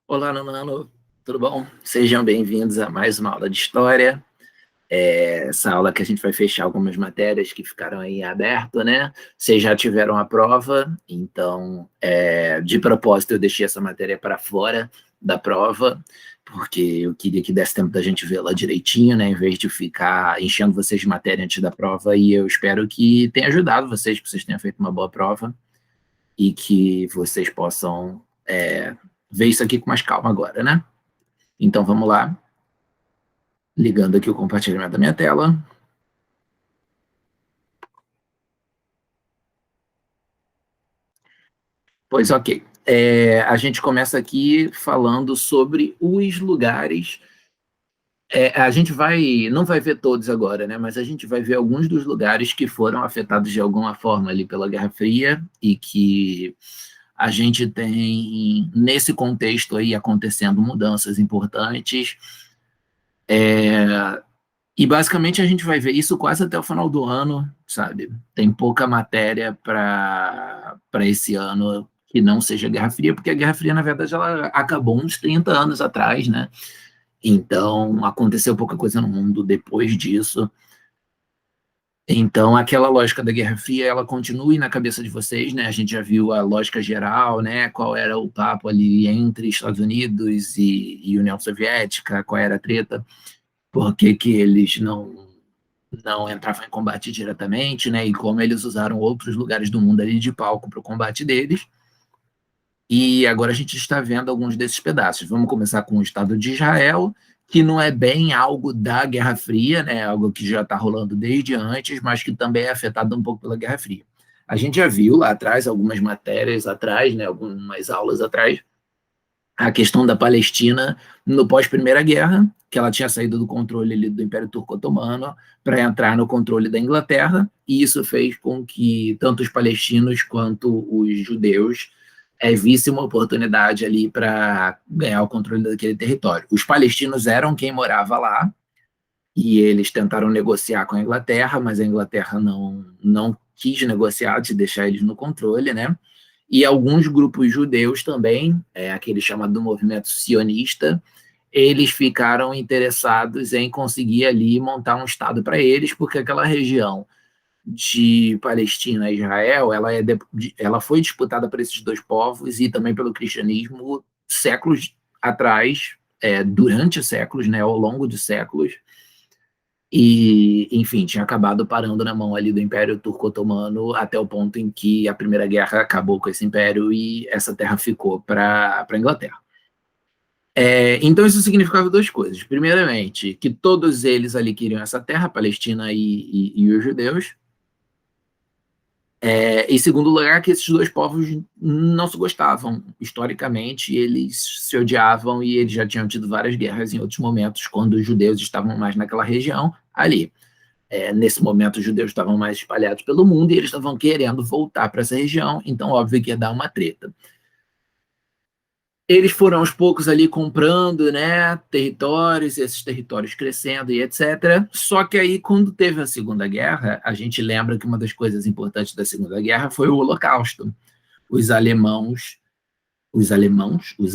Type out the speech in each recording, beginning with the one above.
Olá, Nano, tudo bom? Sejam bem-vindos a mais uma aula de História. Essa aula que a gente vai fechar algumas matérias que ficaram aí em aberto, né? Vocês já tiveram a prova, então, de propósito, eu deixei essa matéria para fora da prova, porque eu queria que desse tempo da gente vê-la direitinho, né? Em vez de ficar enchendo vocês de matéria antes da prova, e eu espero que tenha ajudado vocês, que vocês tenham feito uma boa prova e que vocês possam ver isso aqui com mais calma agora, né? Então vamos lá, ligando aqui o compartilhamento da minha tela. Pois ok. A gente começa aqui falando sobre os lugares. A gente não vai ver todos agora, né? Mas a gente vai ver alguns dos lugares que foram afetados de alguma forma ali pela Guerra Fria e que a gente tem nesse contexto aí acontecendo mudanças importantes. E basicamente a gente vai ver isso quase até o final do ano, sabe? Tem pouca matéria para esse ano que não seja Guerra Fria, porque a Guerra Fria, na verdade, ela acabou uns 30 anos atrás, né? Então aconteceu pouca coisa no mundo depois disso. Então aquela lógica da Guerra Fria, ela continua na cabeça de vocês, né? A gente já viu a lógica geral, né? Qual era o papo ali entre Estados Unidos e União Soviética, qual era a treta, por que que eles não entravam em combate diretamente, né? E como eles usaram outros lugares do mundo ali de palco para o combate deles. E agora a gente está vendo alguns desses pedaços. Vamos começar com o Estado de Israel, que não é bem algo da Guerra Fria, né? Algo que já está rolando desde antes, mas que também é afetado um pouco pela Guerra Fria. A gente já viu lá atrás, algumas matérias atrás, né? Algumas aulas atrás, a questão da Palestina no pós-Primeira Guerra, que ela tinha saído do controle ali do Império Turco-Otomano para entrar no controle da Inglaterra, e isso fez com que tanto os palestinos quanto os judeus vissem uma oportunidade ali para ganhar o controle daquele território. Os palestinos eram quem morava lá, e eles tentaram negociar com a Inglaterra, mas a Inglaterra não quis negociar, de deixar eles no controle, né? E alguns grupos judeus também, aquele chamado movimento sionista, eles ficaram interessados em conseguir ali montar um Estado para eles, porque aquela região de Palestina e Israel, ela foi disputada por esses dois povos e também pelo cristianismo séculos atrás, durante séculos, né, ao longo de séculos, e, enfim, tinha acabado parando na mão ali do Império Turco-Otomano até o ponto em que a Primeira Guerra acabou com esse império e essa terra ficou para a Inglaterra. Então isso significava duas coisas. Primeiramente, que todos eles ali queriam essa terra, a Palestina e os judeus. Em segundo lugar, que esses dois povos não se gostavam. Historicamente, eles se odiavam e eles já tinham tido várias guerras em outros momentos, quando os judeus estavam mais naquela região ali. Nesse momento, os judeus estavam mais espalhados pelo mundo e eles estavam querendo voltar para essa região, então, óbvio que ia dar uma treta. Eles foram aos poucos ali comprando, né, territórios, esses territórios crescendo e etc. Só que aí, quando teve a Segunda Guerra, a gente lembra que uma das coisas importantes da Segunda Guerra foi o Holocausto. Os alemãos, os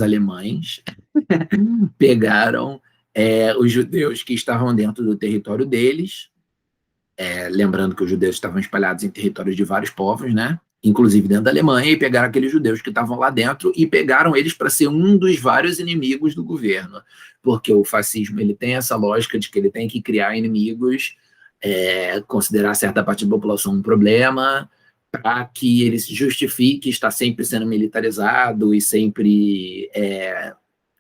alemães pegaram os judeus que estavam dentro do território deles, lembrando que os judeus estavam espalhados em territórios de vários povos, né? Inclusive dentro da Alemanha, e pegaram aqueles judeus que estavam lá dentro e pegaram eles para ser um dos vários inimigos do governo, porque o fascismo ele tem essa lógica de que ele tem que criar inimigos, considerar certa parte da população um problema, para que ele se justifique estar sempre sendo militarizado e sempre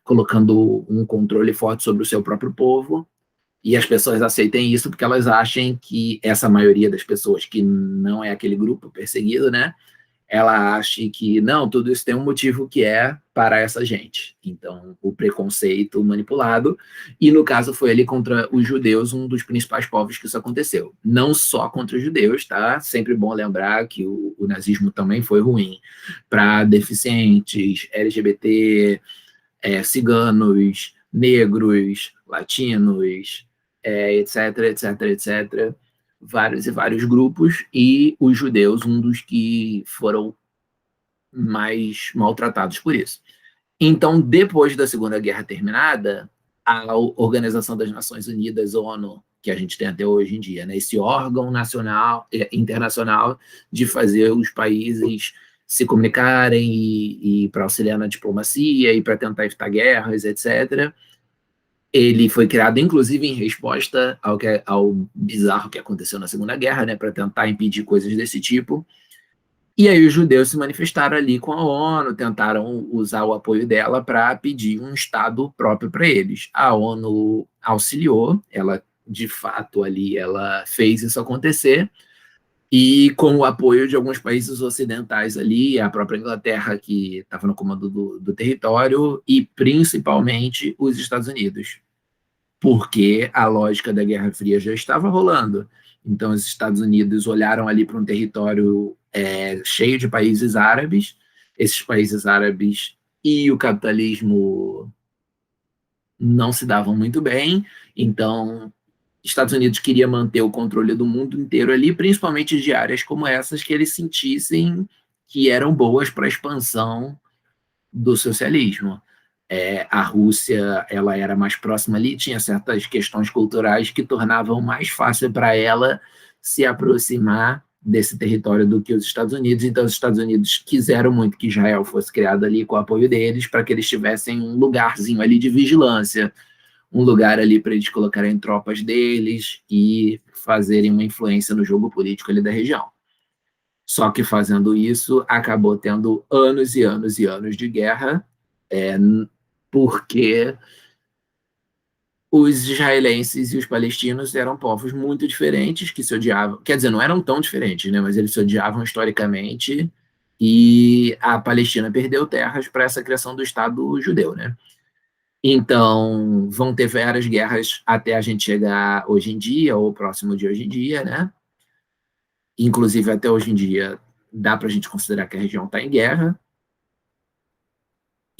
colocando um controle forte sobre o seu próprio povo, e as pessoas aceitem isso porque elas achem que essa maioria das pessoas que não é aquele grupo perseguido, né, ela acha que não, tudo isso tem um motivo que é para essa gente. Então, o preconceito manipulado, e no caso foi ali contra os judeus, um dos principais povos que isso aconteceu. Não só contra os judeus, tá? Sempre bom lembrar que o nazismo também foi ruim para deficientes, LGBT, ciganos, negros, latinos, etc, etc, etc, vários e vários grupos, e os judeus, um dos que foram mais maltratados por isso. Então, depois da Segunda Guerra terminada, a Organização das Nações Unidas, ONU, que a gente tem até hoje em dia, né, esse órgão nacional, internacional de fazer os países se comunicarem e para auxiliar na diplomacia e para tentar evitar guerras, etc. Ele foi criado, inclusive, em resposta ao bizarro que aconteceu na Segunda Guerra, né, para tentar impedir coisas desse tipo. E aí os judeus se manifestaram ali com a ONU, tentaram usar o apoio dela para pedir um Estado próprio para eles. A ONU auxiliou, ela de fato ali ela fez isso acontecer, e com o apoio de alguns países ocidentais ali, a própria Inglaterra que estava no comando do território, e principalmente os Estados Unidos, porque a lógica da Guerra Fria já estava rolando. Então, os Estados Unidos olharam ali para um território cheio de países árabes, esses países árabes e o capitalismo não se davam muito bem, então Estados Unidos queria manter o controle do mundo inteiro ali, principalmente de áreas como essas que eles sentissem que eram boas para a expansão do socialismo. A Rússia ela era mais próxima ali, tinha certas questões culturais que tornavam mais fácil para ela se aproximar desse território do que os Estados Unidos. Então, os Estados Unidos quiseram muito que Israel fosse criado ali com o apoio deles, para que eles tivessem um lugarzinho ali de vigilância, um lugar ali para eles colocarem tropas deles e fazerem uma influência no jogo político ali da região. Só que fazendo isso, acabou tendo anos e anos e anos de guerra, porque os israelenses e os palestinos eram povos muito diferentes, que se odiavam, quer dizer, não eram tão diferentes, né, mas eles se odiavam historicamente, e a Palestina perdeu terras para essa criação do Estado judeu, né? Então, vão ter várias guerras até a gente chegar hoje em dia, ou próximo de hoje em dia, né? Inclusive, até hoje em dia, dá para a gente considerar que a região está em guerra.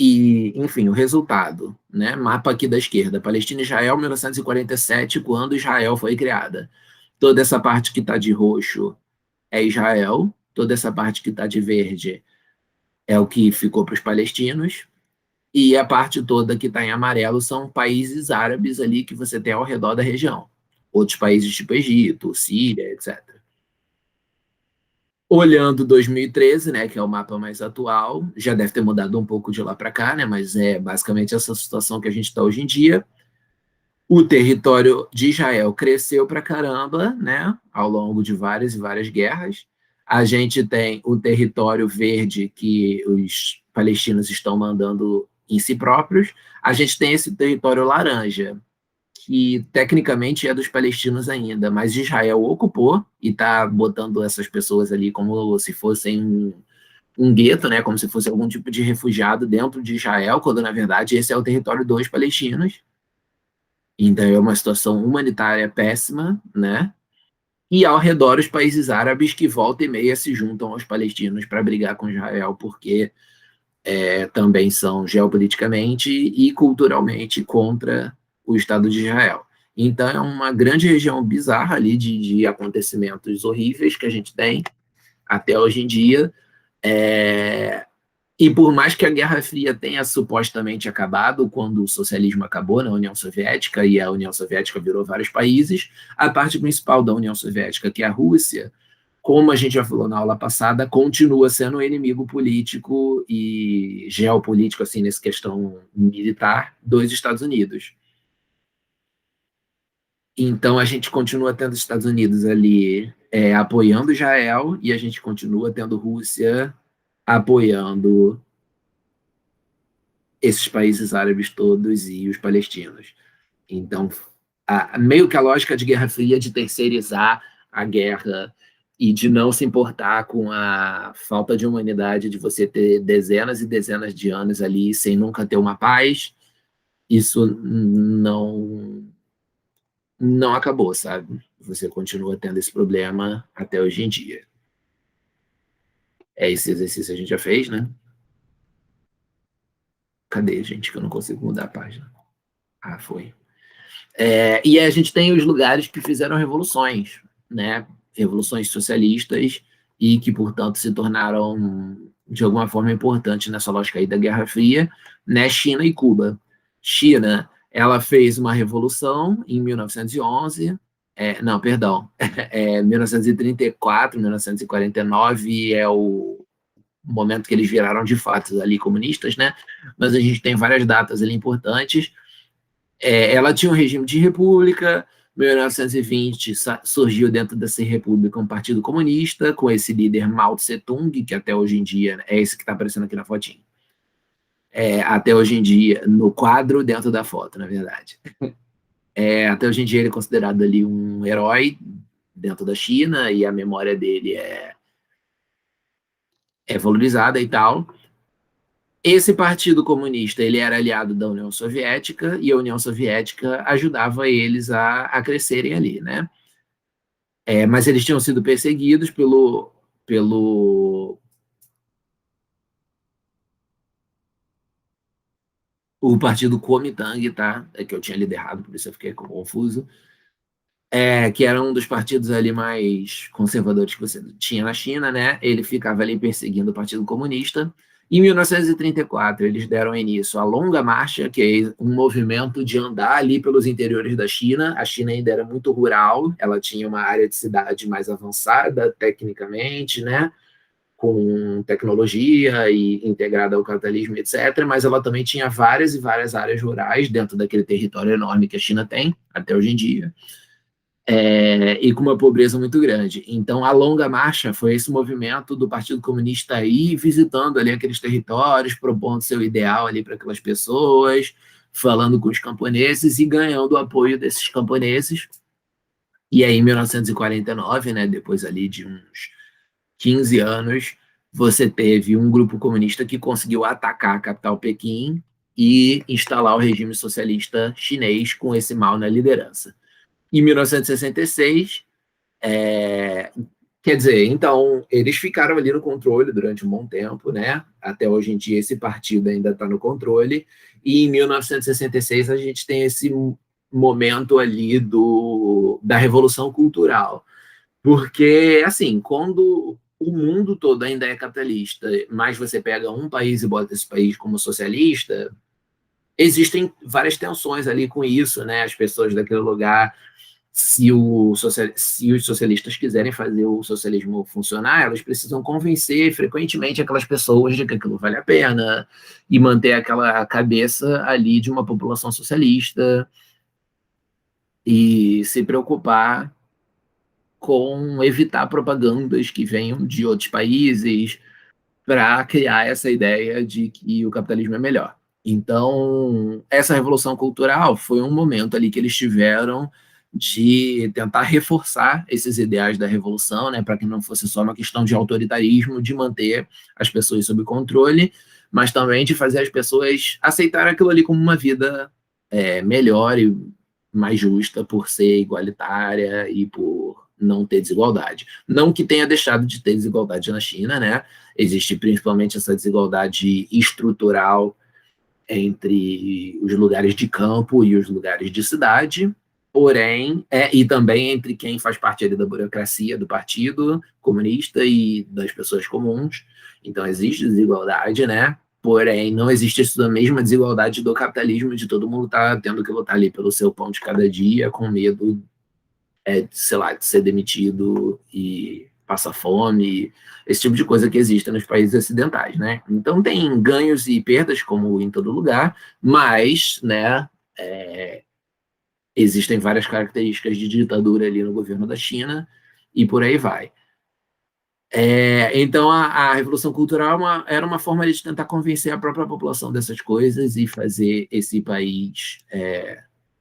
E, enfim, o resultado, né? Mapa aqui da esquerda, Palestina e Israel, 1947, quando Israel foi criada. Toda essa parte que está de roxo é Israel, toda essa parte que está de verde é o que ficou para os palestinos, e a parte toda que está em amarelo são países árabes ali que você tem ao redor da região. Outros países tipo Egito, Síria, etc. Olhando 2013, né, que é o mapa mais atual, já deve ter mudado um pouco de lá para cá, né, mas é basicamente essa situação que a gente está hoje em dia. O território de Israel cresceu para caramba, né, ao longo de várias e várias guerras. A gente tem o território verde que os palestinos estão mandando em si próprios. A gente tem esse território laranja, que tecnicamente é dos palestinos ainda, mas Israel ocupou e está botando essas pessoas ali como se fossem um gueto, né, como se fosse algum tipo de refugiado dentro de Israel, quando na verdade esse é o território dos palestinos. Então é uma situação humanitária péssima, né? E ao redor os países árabes que volta e meia se juntam aos palestinos para brigar com Israel, porque também são geopoliticamente e culturalmente contra o Estado de Israel. Então é uma grande região bizarra ali de acontecimentos horríveis que a gente tem até hoje em dia. E por mais que a Guerra Fria tenha supostamente acabado, quando o socialismo acabou na União Soviética e a União Soviética virou vários países, a parte principal da União Soviética, que é a Rússia, como a gente já falou na aula passada, continua sendo um inimigo político e geopolítico, assim, nessa questão militar, dos Estados Unidos. Então, a gente continua tendo os Estados Unidos ali apoiando Israel e a gente continua tendo Rússia apoiando esses países árabes todos e os palestinos. Então, meio que a lógica de Guerra Fria de terceirizar a guerra e de não se importar com a falta de humanidade de você ter dezenas e dezenas de anos ali sem nunca ter uma paz, isso não acabou, sabe? Você continua tendo esse problema até hoje em dia. Esse exercício a gente já fez, né? Cadê, gente, que eu não consigo mudar a página? Ah, foi. E a gente tem os lugares que fizeram revoluções, né? Revoluções socialistas e que, portanto, se tornaram, de alguma forma, importantes nessa lógica aí da Guerra Fria, né? China e Cuba. China, ela fez uma revolução em 1911, não, perdão, 1934, 1949 é o momento que eles viraram de fato ali comunistas, né? Mas a gente tem várias datas ali importantes. Ela tinha um regime de república. Em 1920 surgiu dentro dessa república um partido comunista com esse líder Mao Tse-tung, que até hoje em dia é esse que está aparecendo aqui na fotinho. Até hoje em dia, no quadro dentro da foto, na verdade. Até hoje em dia ele é considerado ali um herói dentro da China e a memória dele é valorizada e tal. Esse partido comunista ele era aliado da União Soviética e a União Soviética ajudava eles a crescerem ali, né? Mas eles tinham sido perseguidos pelo o partido Kuomintang, tá? Que eu tinha lido errado, por isso eu fiquei confuso. Que era um dos partidos ali mais conservadores que você tinha na China, né? Ele ficava ali perseguindo o Partido Comunista. Em 1934, eles deram início à Longa Marcha, que é um movimento de andar ali pelos interiores da China. A China ainda era muito rural, ela tinha uma área de cidade mais avançada tecnicamente, né? Com tecnologia e integrada ao capitalismo, etc. Mas ela também tinha várias e várias áreas rurais dentro daquele território enorme que a China tem até hoje em dia. E com uma pobreza muito grande. Então, a Longa Marcha foi esse movimento do Partido Comunista aí, visitando ali aqueles territórios, propondo seu ideal ali para aquelas pessoas, falando com os camponeses e ganhando o apoio desses camponeses. E aí, em 1949, né, depois ali de uns 15 anos, você teve um grupo comunista que conseguiu atacar a capital Pequim e instalar o regime socialista chinês com esse Mao na liderança. Em 1966, quer dizer, então, eles ficaram ali no controle durante um bom tempo, né? Até hoje em dia esse partido ainda está no controle, e em 1966 a gente tem esse momento ali da Revolução Cultural, porque, assim, quando o mundo todo ainda é capitalista, mas você pega um país e bota esse país como socialista, existem várias tensões ali com isso, né? As pessoas daquele lugar se os socialistas quiserem fazer o socialismo funcionar, elas precisam convencer frequentemente aquelas pessoas de que aquilo vale a pena e manter aquela cabeça ali de uma população socialista e se preocupar com evitar propagandas que venham de outros países para criar essa ideia de que o capitalismo é melhor. Então, essa revolução cultural foi um momento ali que eles tiveram de tentar reforçar esses ideais da revolução, né, para que não fosse só uma questão de autoritarismo, de manter as pessoas sob controle, mas também de fazer as pessoas aceitarem aquilo ali como uma vida melhor e mais justa por ser igualitária e por não ter desigualdade. Não que tenha deixado de ter desigualdade na China, né? Existe principalmente essa desigualdade estrutural entre os lugares de campo e os lugares de cidade, porém, e também entre quem faz parte ali da burocracia do Partido Comunista e das pessoas comuns. Então, existe desigualdade, né? Porém, não existe a mesma desigualdade do capitalismo, de todo mundo estar tendo que lutar ali pelo seu pão de cada dia, com medo, sei lá, de ser demitido e passar fome, esse tipo de coisa que existe nos países ocidentais, né? Então tem ganhos e perdas, como em todo lugar, mas, né, existem várias características de ditadura ali no governo da China e por aí vai. Então a Revolução Cultural era uma forma de tentar convencer a própria população dessas coisas e fazer esse país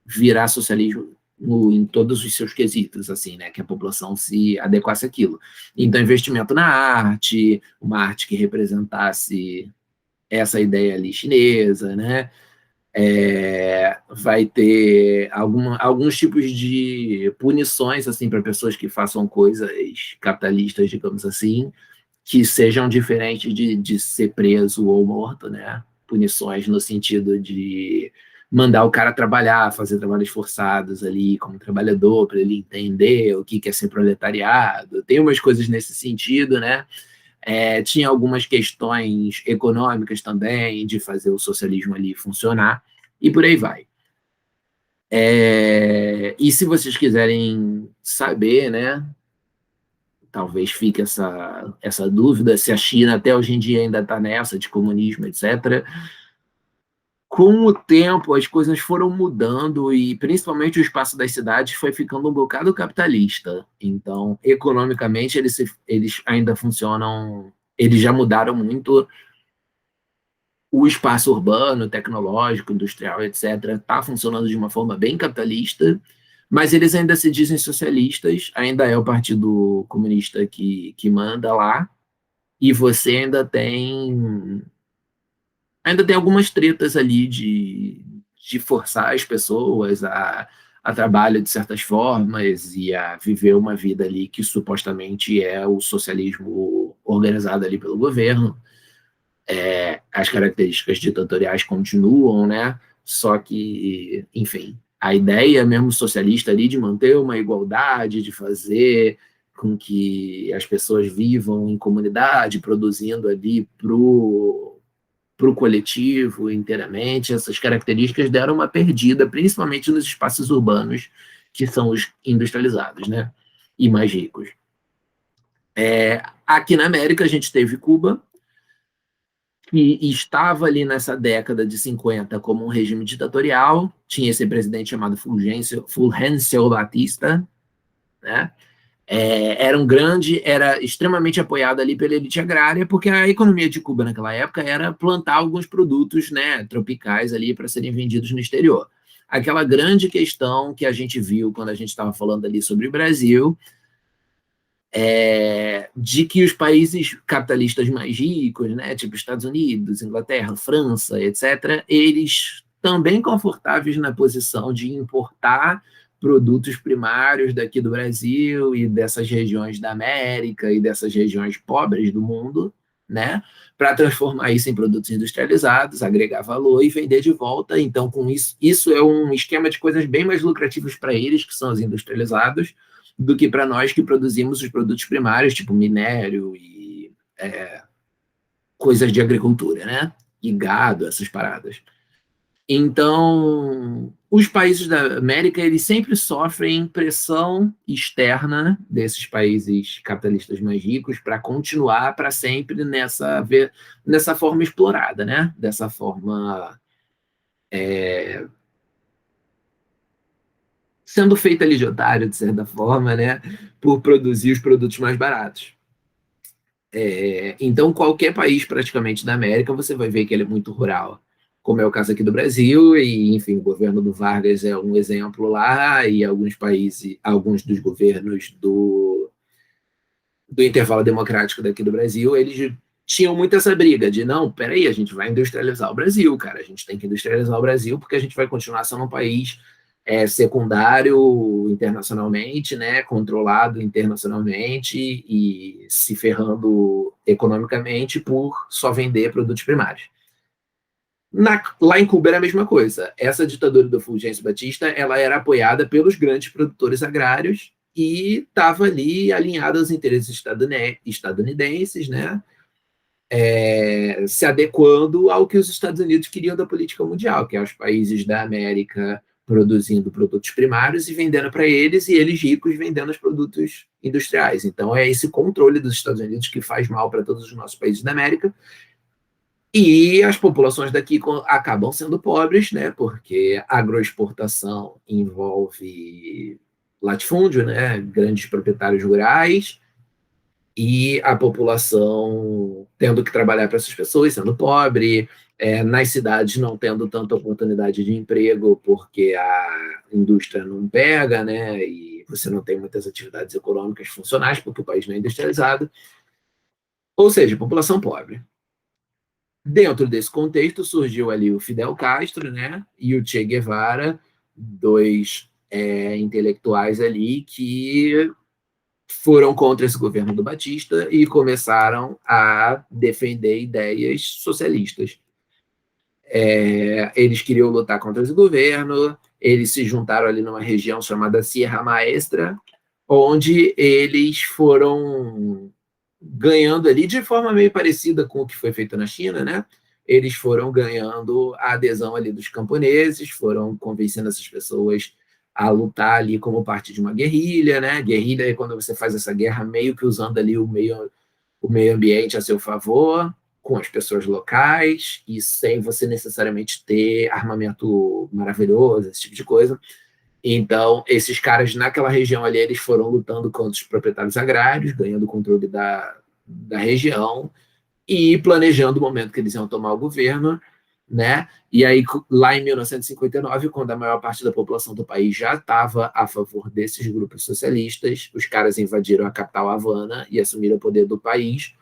virar socialismo em todos os seus quesitos, assim, né, que a população se adequasse àquilo. Então, investimento na arte, uma arte que representasse essa ideia ali chinesa, né, vai ter alguns tipos de punições, assim, para pessoas que façam coisas capitalistas, digamos assim, que sejam diferentes de ser preso ou morto, né, punições no sentido de mandar o cara trabalhar, fazer trabalhos forçados ali como trabalhador, para ele entender o que é ser proletariado. Tem umas coisas nesse sentido, né? Tinha algumas questões econômicas também, de fazer o socialismo ali funcionar, e por aí vai. E se vocês quiserem saber, né, talvez fique essa dúvida se a China até hoje em dia ainda está nessa de comunismo, etc. Com o tempo, as coisas foram mudando e, principalmente, o espaço das cidades foi ficando um bocado capitalista. Então, economicamente, eles ainda funcionam, eles já mudaram muito. O espaço urbano, tecnológico, industrial, etc., está funcionando de uma forma bem capitalista, mas eles ainda se dizem socialistas, ainda é o Partido Comunista que manda lá, e você ainda tem algumas tretas ali de forçar as pessoas a trabalho de certas formas e a viver uma vida ali que supostamente é o socialismo organizado ali pelo governo. As características ditatoriais continuam, né? Só que, enfim, a ideia mesmo socialista ali de manter uma igualdade, de fazer com que as pessoas vivam em comunidade, produzindo ali para o coletivo inteiramente, essas características deram uma perdida, principalmente nos espaços urbanos, que são os industrializados, né? E mais ricos. Aqui na América, a gente teve Cuba, que estava ali nessa década de 50 como um regime ditatorial, tinha esse presidente chamado Fulgêncio Batista, né? Era extremamente apoiado ali pela elite agrária, porque a economia de Cuba naquela época era plantar alguns produtos, né, tropicais ali para serem vendidos no exterior. Aquela grande questão que a gente viu quando a gente estava falando ali sobre o Brasil, de que os países capitalistas mais ricos, né, tipo Estados Unidos, Inglaterra, França, etc., eles também confortáveis na posição de importar produtos primários daqui do Brasil e dessas regiões da América e dessas regiões pobres do mundo, né, para transformar isso em produtos industrializados, agregar valor e vender de volta. Então, com isso é um esquema de coisas bem mais lucrativos para eles, que são os industrializados, do que para nós que produzimos os produtos primários, tipo minério e coisas de agricultura, né? E gado, essas paradas. Então, os países da América, eles sempre sofrem pressão externa desses países capitalistas mais ricos para continuar para sempre nessa forma explorada, né? Dessa forma sendo feita ali de otário, de certa forma, né? Por produzir os produtos mais baratos. Então, qualquer país praticamente da América, você vai ver que ele é muito rural, como é o caso aqui do Brasil, e, enfim, o governo do Vargas é um exemplo lá, e alguns países, alguns dos governos do intervalo democrático daqui do Brasil, eles tinham muito essa briga de, não, peraí, a gente vai industrializar o Brasil, cara, a gente tem que industrializar o Brasil porque a gente vai continuar sendo um país secundário internacionalmente, né, controlado internacionalmente e se ferrando economicamente por só vender produtos primários. Lá em Cuba era a mesma coisa. Essa ditadura do Fulgêncio Batista, ela era apoiada pelos grandes produtores agrários e estava ali alinhada aos interesses estadunidenses, né? Se adequando ao que os Estados Unidos queriam da política mundial, que é os países da América produzindo produtos primários e vendendo para eles, e eles ricos vendendo os produtos industriais. Então, é esse controle dos Estados Unidos que faz mal para todos os nossos países da América, e as populações daqui acabam sendo pobres, né, porque a agroexportação envolve latifúndio, né, grandes proprietários rurais, e a população tendo que trabalhar para essas pessoas, sendo pobre, nas cidades não tendo tanta oportunidade de emprego porque a indústria não pega, né, e você não tem muitas atividades econômicas funcionais porque o país não é industrializado, ou seja, população pobre. Dentro desse contexto surgiu ali o Fidel Castro, né, e o Che Guevara, dois intelectuais ali que foram contra esse governo do Batista e começaram a defender ideias socialistas. Eles queriam lutar contra esse governo, eles se juntaram ali numa região chamada Sierra Maestra, onde eles foram ganhando ali de forma meio parecida com o que foi feito na China, né? Eles foram ganhando a adesão ali dos camponeses, foram convencendo essas pessoas a lutar ali como parte de uma guerrilha, né? Guerrilha é quando você faz essa guerra meio que usando ali o meio ambiente a seu favor, com as pessoas locais e sem você necessariamente ter armamento maravilhoso, esse tipo de coisa. Então, esses caras naquela região ali, eles foram lutando contra os proprietários agrários, ganhando o controle da região e planejando o momento que eles iam tomar o governo, né? E aí, lá em 1959, quando a maior parte da população do país já estava a favor desses grupos socialistas, os caras invadiram a capital Havana e assumiram o poder do país.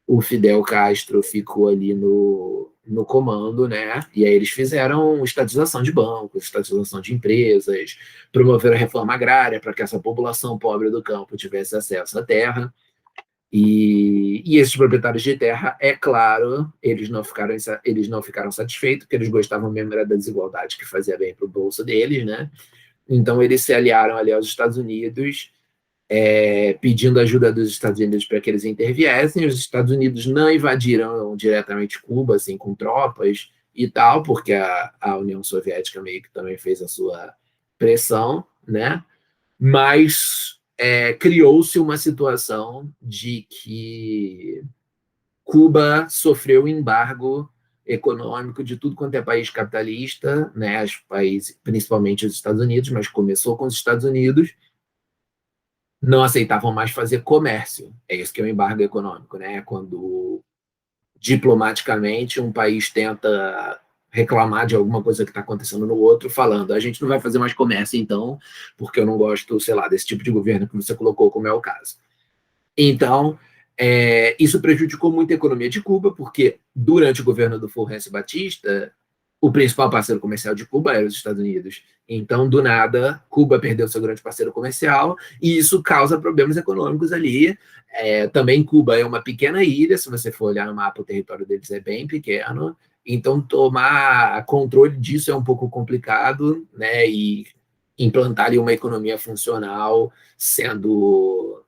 O Fidel Castro ficou ali no comando, né? E aí eles fizeram estatização de bancos, estatização de empresas, promoveram a reforma agrária para que essa população pobre do campo tivesse acesso à terra. E esses proprietários de terra, é claro, eles não ficaram satisfeitos, porque eles gostavam mesmo da desigualdade que fazia bem para o bolso deles, né? Então eles se aliaram ali aos Estados Unidos, pedindo ajuda dos Estados Unidos para que eles interviessem. Os Estados Unidos não invadiram diretamente Cuba, assim, com tropas e tal, porque a União Soviética meio que também fez a sua pressão, né? Mas criou-se uma situação de que Cuba sofreu embargo econômico de tudo quanto é país capitalista, né? Os países, principalmente os Estados Unidos, mas começou com os Estados Unidos, não aceitavam mais fazer comércio. É isso que é o embargo econômico, né? Quando diplomaticamente um país tenta reclamar de alguma coisa que está acontecendo no outro, falando, a gente não vai fazer mais comércio então, porque eu não gosto, sei lá, desse tipo de governo que você colocou, como é o caso. Então, isso prejudicou muito a economia de Cuba, porque durante o governo do Fulgêncio Batista, o principal parceiro comercial de Cuba era os Estados Unidos. Então, do nada, Cuba perdeu seu grande parceiro comercial e isso causa problemas econômicos ali. Também Cuba é uma pequena ilha, se você for olhar no mapa, o território deles é bem pequeno. Então, tomar controle disso é um pouco complicado, né? E implantar ali uma economia funcional sendo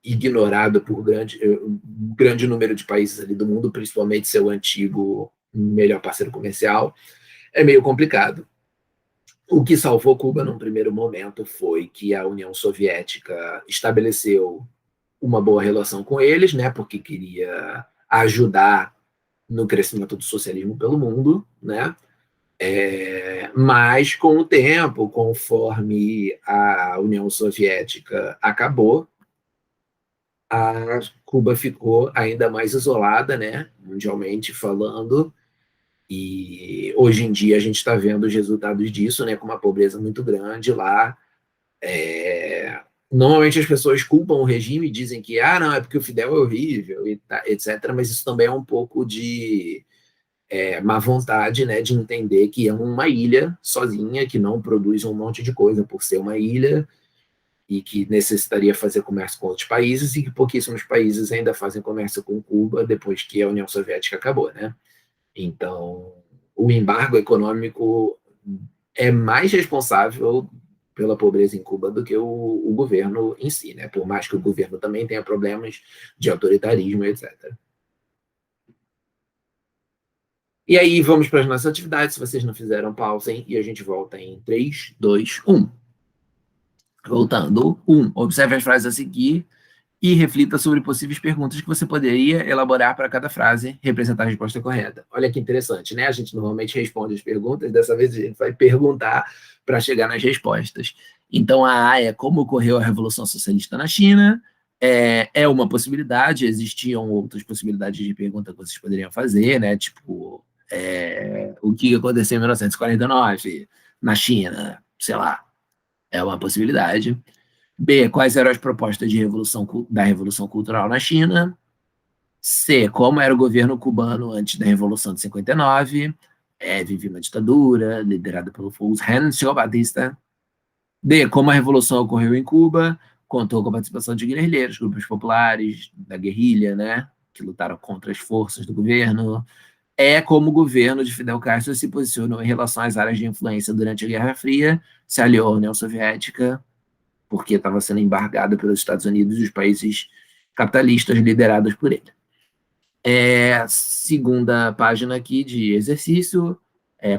ignorado por grande número de países ali do mundo, principalmente seu antigo melhor parceiro comercial, é meio complicado. O que salvou Cuba num primeiro momento foi que a União Soviética estabeleceu uma boa relação com eles, né, porque queria ajudar no crescimento do socialismo pelo mundo, né? Mas com o tempo, conforme a União Soviética acabou, a Cuba ficou ainda mais isolada, né, mundialmente falando, e hoje em dia a gente está vendo os resultados disso, né, com uma pobreza muito grande lá. Normalmente as pessoas culpam o regime e dizem que não, é porque o Fidel é horrível, e etc., mas isso também é um pouco de má vontade, né, de entender que é uma ilha sozinha, que não produz um monte de coisa por ser uma ilha, e que necessitaria fazer comércio com outros países, e que pouquíssimos países ainda fazem comércio com Cuba depois que a União Soviética acabou, né? Então, o embargo econômico é mais responsável pela pobreza em Cuba do que o governo em si, né? Por mais que o governo também tenha problemas de autoritarismo, etc. E aí, vamos para as nossas atividades. Se vocês não fizeram, pausem e a gente volta em 3, 2, 1. Voltando. 1. Observe as frases a seguir e reflita sobre possíveis perguntas que você poderia elaborar para cada frase representar a resposta correta. Olha que interessante, né? A gente normalmente responde as perguntas, dessa vez a gente vai perguntar para chegar nas respostas. Então, a A é como ocorreu a Revolução Socialista na China, é uma possibilidade, existiam outras possibilidades de pergunta que vocês poderiam fazer, né? Tipo, o que aconteceu em 1949 na China, sei lá, é uma possibilidade. B, quais eram as propostas da Revolução Cultural na China? C, como era o governo cubano antes da Revolução de 59? Vivia uma ditadura liderada pelo Fulgencio Batista. D, como a Revolução ocorreu em Cuba? Contou com a participação de guerrilheiros, grupos populares, da guerrilha, né? Que lutaram contra as forças do governo. é como o governo de Fidel Castro se posicionou em relação às áreas de influência durante a Guerra Fria, se aliou à União Soviética, porque estava sendo embargada pelos Estados Unidos e os países capitalistas liderados por ele. Segunda página aqui de exercício,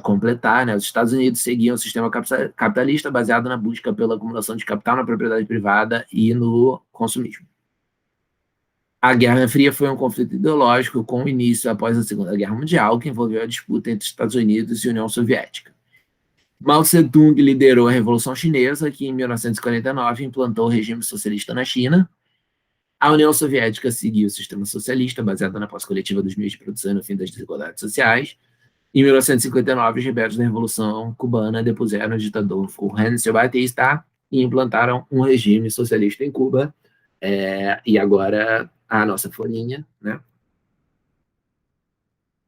completar, né? Os Estados Unidos seguiam o sistema capitalista baseado na busca pela acumulação de capital na propriedade privada e no consumismo. A Guerra Fria foi um conflito ideológico com início após a Segunda Guerra Mundial, que envolveu a disputa entre Estados Unidos e União Soviética. Mao Tse-tung liderou a Revolução Chinesa, que em 1949 implantou o regime socialista na China. A União Soviética seguiu o sistema socialista, baseado na posse coletiva dos meios de produção e no fim das desigualdades sociais. Em 1959, os rebeldes da Revolução Cubana depuseram o ditador Fulgencio Batista e implantaram um regime socialista em Cuba. E agora a nossa folhinha, né?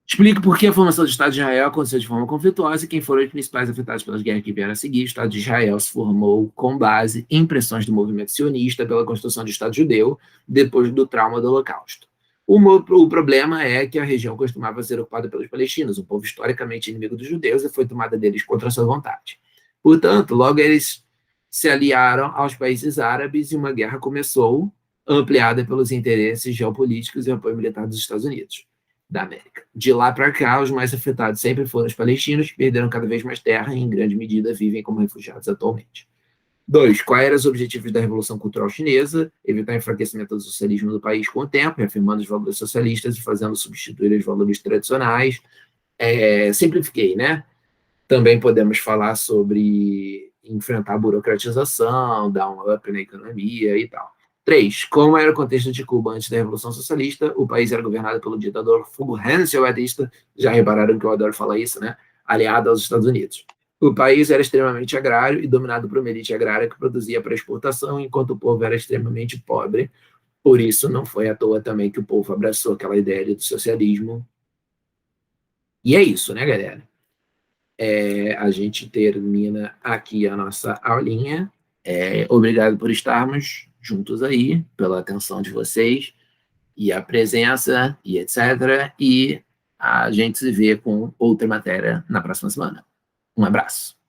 Explica por que a formação do Estado de Israel aconteceu de forma conflituosa e quem foram os principais afetados pelas guerras que vieram a seguir. O Estado de Israel se formou com base em pressões do movimento sionista pela construção do Estado judeu depois do trauma do Holocausto. O problema é que a região costumava ser ocupada pelos palestinos, um povo historicamente inimigo dos judeus, e foi tomada deles contra a sua vontade. Portanto, logo eles se aliaram aos países árabes e uma guerra começou, ampliada pelos interesses geopolíticos e apoio militar dos Estados Unidos da América. De lá para cá, os mais afetados sempre foram os palestinos, que perderam cada vez mais terra e, em grande medida, vivem como refugiados atualmente. 2. Quais eram os objetivos da Revolução Cultural Chinesa? Evitar o enfraquecimento do socialismo do país com o tempo, reafirmando os valores socialistas e fazendo substituir os valores tradicionais. Simplifiquei, né? Também podemos falar sobre enfrentar a burocratização, dar um up na economia e tal. 3. Como era o contexto de Cuba antes da Revolução Socialista? O país era governado pelo ditador Fulgencio Batista, já repararam que eu adoro falar isso, né? Aliado aos Estados Unidos. O país era extremamente agrário e dominado por uma elite agrária que produzia para exportação, enquanto o povo era extremamente pobre. Por isso, não foi à toa também que o povo abraçou aquela ideia do socialismo. E é isso, né, galera? A gente termina aqui a nossa aulinha. Obrigado por estarmos juntos aí, pela atenção de vocês e a presença e etc. E a gente se vê com outra matéria na próxima semana. Um abraço.